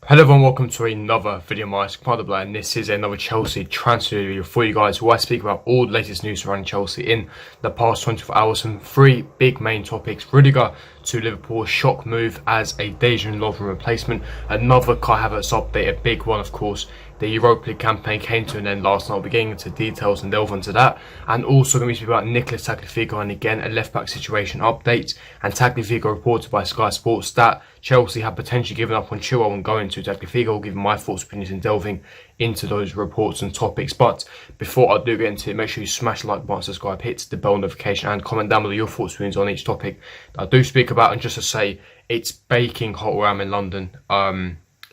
Hello everyone, welcome to another video of mine, and this is another Chelsea transfer video for you guys, where I speak about all the latest news surrounding Chelsea in the past 24 hours. Some three big main topics: Rudiger to Liverpool, shock move as a Dejan Lovren replacement; another Kai Havertz update, a big one of course. The Europa League campaign came to an end last night. We'll be getting into details and delve into that. And also going to be speaking about Nicolas Tagliafico, and again a left-back situation update. And Tagliafico reported by Sky Sports that Chelsea have potentially given up on Chilwell and going to Tagliafico. I'll give my thoughts, opinions and delving into those reports and topics. But before I do get into it, make sure you smash the like button, subscribe, hit the bell notification and comment down below your thoughts, opinions on each topic that I do speak about. And just to say, it's baking hot where I'm in London.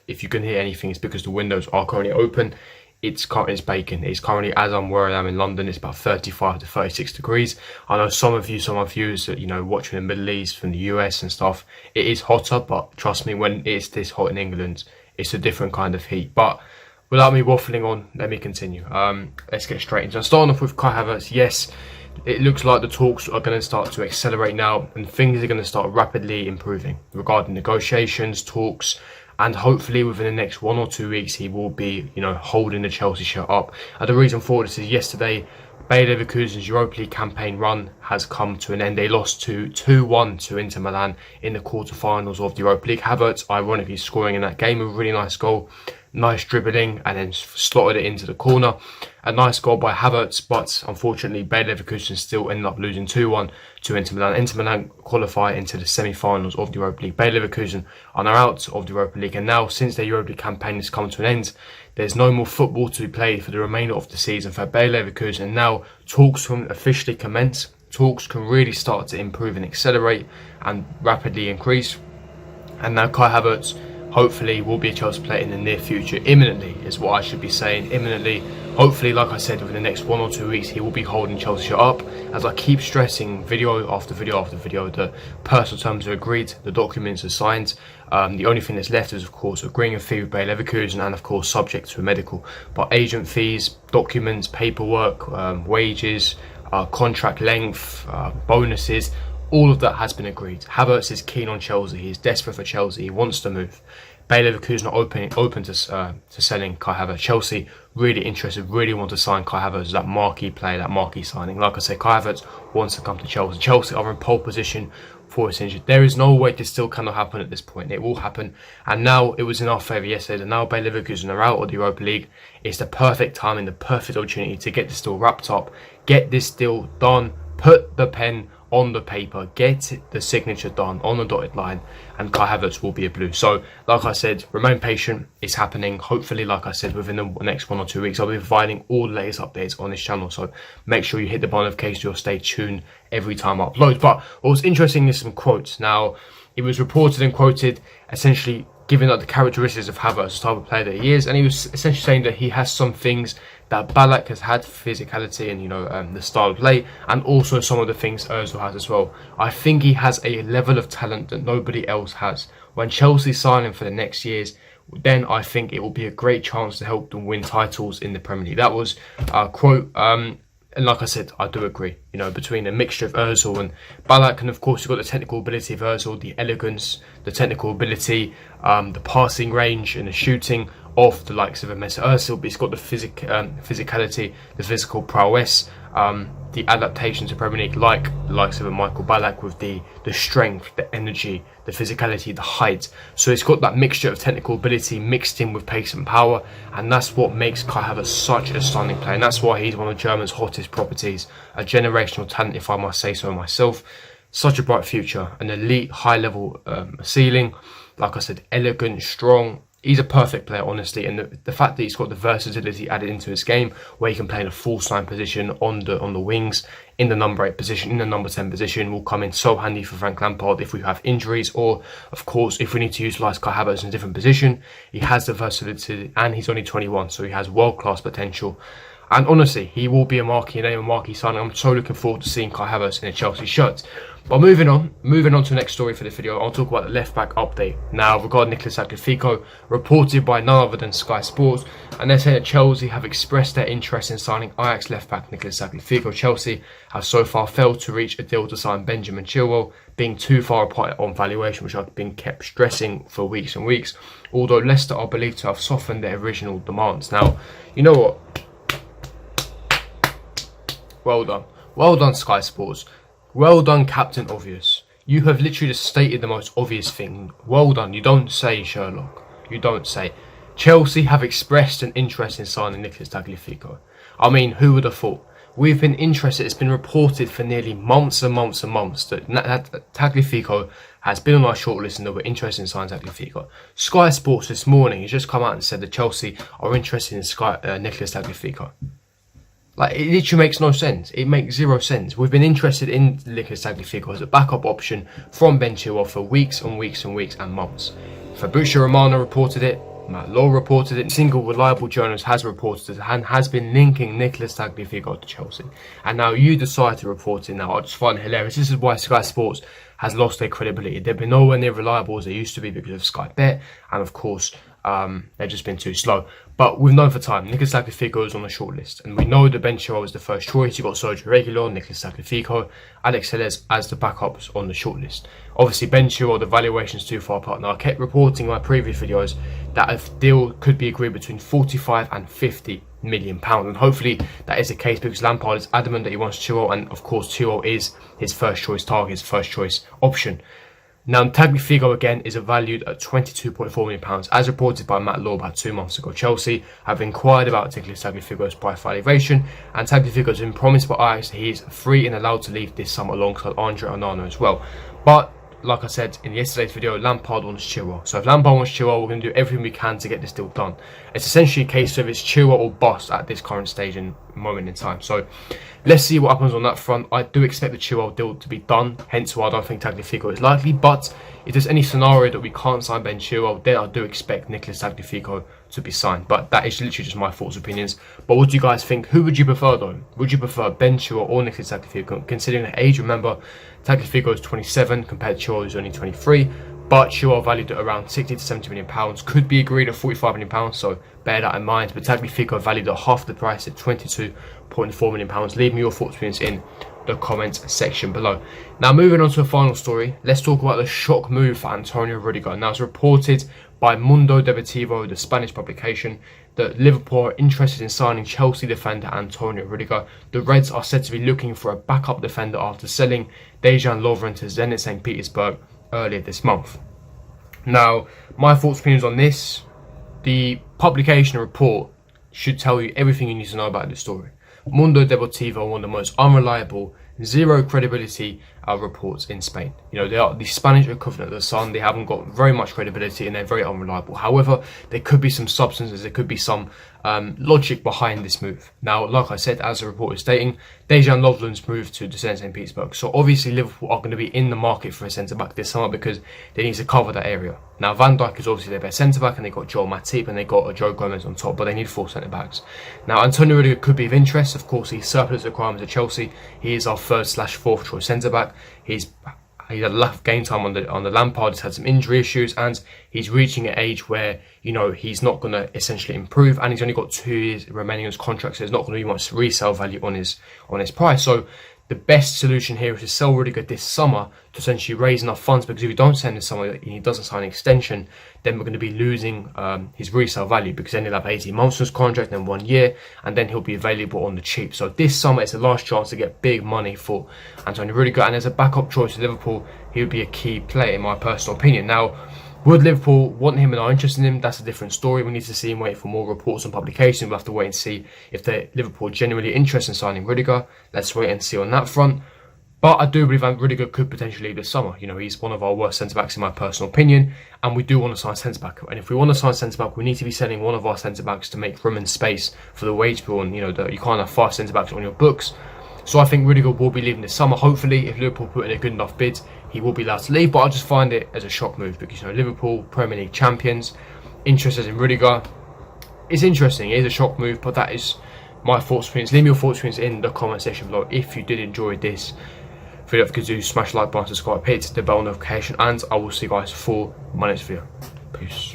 If you can hear anything, it's because the windows are currently open. It's baking. It's currently, as I'm where I am in London, it's about 35 to 36 degrees. I know some of my viewers that, watching the Middle East, from the US and stuff, it is hotter, but trust me, when it's this hot in England, it's a different kind of heat. But without me waffling on, let me continue. Let's get straight into it. Starting off with Kai Havertz, yes, it looks like the talks are going to start to accelerate now, and things are going to start rapidly improving regarding negotiations, talks. And hopefully within the next 1 or 2 weeks, he will be, holding the Chelsea shirt up. And the reason for this is yesterday, Bayer Leverkusen's Europa League campaign run has come to an end. They lost 2-1 to Inter Milan in the quarterfinals of the Europa League. Havertz, ironically, scoring in that game, a really nice goal. Nice dribbling, and then slotted it into the corner. A nice goal by Havertz, but unfortunately Bayer Leverkusen still ended up losing 2-1 to Inter Milan. Inter Milan qualify into the semi-finals of the Europa League. Bayer Leverkusen are now out of the Europa League, and now since their Europa League campaign has come to an end, there's no more football to be played for the remainder of the season for Bayer Leverkusen. And now talks can officially commence. Talks can really start to improve and accelerate and rapidly increase. And now Kai Havertz hopefully will be a Chelsea player in the near future. Imminently is what I should be saying. Imminently. Hopefully, like I said, within the next 1 or 2 weeks, he will be holding Chelsea up. As I keep stressing, video after video after video, the personal terms are agreed, the documents are signed. The only thing that's left is, of course, agreeing a fee with Bayer Leverkusen, and of course, subject to a medical. But agent fees, documents, paperwork, wages, contract length, bonuses, all of that has been agreed. Havertz is keen on Chelsea. He's desperate for Chelsea. He wants to move. Bayer Leverkusen are open to selling Kai Havertz. Chelsea really interested, really want to sign Kai Havertz as that marquee player, that marquee signing. Like I say, Kai Havertz wants to come to Chelsea. Chelsea are in pole position for his injury. There is no way this still cannot happen at this point. It will happen. And now it was in our favour yesterday that now Bayer Leverkusen are out of the Europa League. It's the perfect timing, the perfect opportunity to get this deal wrapped up, get this deal done, put the pen on the paper, get the signature done on the dotted line, and Kai Havertz will be a blue. So, like I said, remain patient. It's happening. Hopefully, like I said, within the next 1 or 2 weeks, I'll be providing all the latest updates on this channel. So, make sure you hit the bell notification. You'll stay tuned every time I upload. But what was interesting is some quotes. Now, it was reported and quoted, essentially giving up the characteristics of Havertz, the type of player that he is, and he was essentially saying that he has some things that Ballack has had, physicality and the style of play, and also some of the things Ozil has as well. I think he has a level of talent that nobody else has. When Chelsea sign him for the next years, then I think it will be a great chance to help them win titles in the Premier League. That was a quote. And like I said, I do agree, between a mixture of Ozil and Ballack, and of course you've got the technical ability of Ozil, the elegance, the technical ability, the passing range and the shooting of the likes of a Mesut Ozil, but he's got the physicality, the physical prowess, the adaptation to Premier League, like the likes of a Michael Ballack, with the strength, the energy, the physicality, the height. So it's got that mixture of technical ability mixed in with pace and power, and that's what makes Kai Havertz such a stunning player, and that's why he's one of Germany's hottest properties, a generational talent, if I must say so myself. Such a bright future, an elite high-level ceiling. Like I said, elegant, strong. He's a perfect player, honestly, and the fact that he's got the versatility added into his game, where he can play in a false nine position, on the wings, in the number 8 position, in the number 10 position, will come in so handy for Frank Lampard if we have injuries, or of course if we need to utilise Kai Havertz in a different position. He has the versatility, and he's only 21, so he has world-class potential. And honestly, he will be a marquee name, a marquee signing. I'm so looking forward to seeing Kai Havertz in a Chelsea shirt. But moving on to the next story for the video, I'll talk about the left-back update. Now, regarding Nicolas Tagliafico, reported by none other than Sky Sports, and they're saying that Chelsea have expressed their interest in signing Ajax left-back Nicolas Tagliafico. Chelsea have so far failed to reach a deal to sign Benjamin Chilwell, being too far apart on valuation, which I've been kept stressing for weeks and weeks, although Leicester are believed to have softened their original demands. Now, you know what? Well done, Sky Sports. Well done, Captain Obvious. You have literally just stated the most obvious thing. Well done. You don't say, Sherlock. You don't say. Chelsea have expressed an interest in signing Nicolas Tagliafico. I mean, who would have thought? We've been interested. It's been reported for nearly months and months and months that Tagliafico has been on our shortlist and that we're interested in signing Tagliafico. Sky Sports this morning has just come out and said that Chelsea are interested in Nicolas Tagliafico. Like, it literally makes no sense. It makes zero sense. We've been interested in Nicolas Tagliafico as a backup option from Ben Chilwell for weeks and weeks and weeks and months. Fabrizio Romano reported it. Matt Law reported it. A single reliable journalist has reported it and has been linking Nicolas Tagliafico to Chelsea. And now you decide to report it now. I just find it hilarious. This is why Sky Sports has lost their credibility. They've been nowhere near reliable as they used to be because of Sky Bet. And of course, they've just been too slow. But we've known for time, Nicolas Tagliafico is on the shortlist. And we know that Ben Chilwell was the first choice. You've got Sergio Reguilón, Nicolas Tagliafico, Alex Telles as the backups on the shortlist. Obviously, Ben Chilwell, the valuation's too far apart. Now, I kept reporting in my previous videos that a deal could be agreed between 45 and 50 million pounds. And hopefully that is the case because Lampard is adamant that he wants Chilwell. And of course, Chilwell is his first choice target, his first choice option. Now, Tagliafico again is valued at £22.4 million, as reported by Matt Law about 2 months ago. Chelsea have inquired about Tagliafico's price valuation, and Tagliafico has been promised by Ajax that he is free and allowed to leave this summer alongside Andre Onana as well. But like I said in yesterday's video, Lampard wants Chilwell. So if Lampard wants Chilwell, we're going to do everything we can to get this deal done. It's essentially a case of it's Chilwell or bust at this current stage and moment in time. So let's see what happens on that front. I do expect the Chilwell deal to be done, hence why I don't think Tagliafico is likely. But if there's any scenario that we can't sign Ben Chilwell, then I do expect Nicolas Tagliafico to be signed. But that is literally just my thoughts, opinions. But what do you guys think? Who would you prefer though? Would you prefer Ben Chilwell or Nicolas Tagliafico? Considering the age, remember, Tagliafico is 27 compared to Chilwell who's only 23. But Chilwell valued at around 60 to 70 million pounds, could be agreed at 45 million pounds, so bear that in mind. But Tagliafico valued at half the price at 22.4 million pounds. Leave me your thoughts, opinions in the comments section below. Now, moving on to a final story, let's talk about the shock move for Antonio Rudiger. Now, it's reported by Mundo Deportivo, the Spanish publication, that Liverpool are interested in signing Chelsea defender Antonio Rudiger. The Reds are said to be looking for a backup defender after selling Dejan Lovren to Zenit St. Petersburg earlier this month. Now, my thoughts, opinions on this. The publication report should tell you everything you need to know about this story. Mundo Deportivo, one of the most unreliable, zero credibility reports in Spain. You know, they are the Spanish equivalent of the Sun. They haven't got very much credibility and they're very unreliable. However, there could be some substances, there could be some logic behind this move. Now, like I said, as the report is stating, Dejan Lovren's moved to the Zenit St. Petersburg. So obviously Liverpool are going to be in the market for a centre-back this summer because they need to cover that area. Now, Van Dijk is obviously their best centre-back and they got Joel Matip and they got Joe Gomez on top, but they need 4 centre-backs. Now, Antonio Rudiger could be of interest. Of course, he's surplus requirements at Chelsea. He is our 3rd/4th choice centre-back. He's had left game time on the Lampard. He's had some injury issues, and he's reaching an age where, you know, he's not going to essentially improve, and he's only got 2 years remaining on his contract, so there's not going to be much resale value on his price. So the best solution here is to sell Rudiger this summer to essentially raise enough funds, because if we don't sell him this summer and he doesn't sign an extension, then we're going to be losing his resale value, because then he'll have 18 months on his contract, then 1 year, and then he'll be available on the cheap. So this summer it's the last chance to get big money for Antonio Rudiger, and as a backup choice for Liverpool, he would be a key player in my personal opinion. Now, would Liverpool want him and are interested in him? That's a different story. We need to see and wait for more reports and publication. We'll have to wait and see if Liverpool are genuinely interested in signing Rudiger. Let's wait and see on that front. But I do believe that Rudiger could potentially leave this summer. You know, he's one of our worst centre-backs in my personal opinion, and we do want to sign centre-back. And if we want to sign centre-back, we need to be selling one of our centre-backs to make room and space for the wage bill. And, you know, you can't have 5 centre-backs on your books. So I think Rudiger will be leaving this summer. Hopefully, if Liverpool put in a good enough bid, he will be allowed to leave. But I just find it as a shock move because, you know, Liverpool, Premier League champions, interested in Rudiger. It's interesting. It is a shock move, but that is my thoughts, opinions. Leave me your thoughts, opinions in the comment section below. If you did enjoy this video, if you could do, smash the like button, subscribe, hit the bell notification, and I will see you guys for my next video. Peace.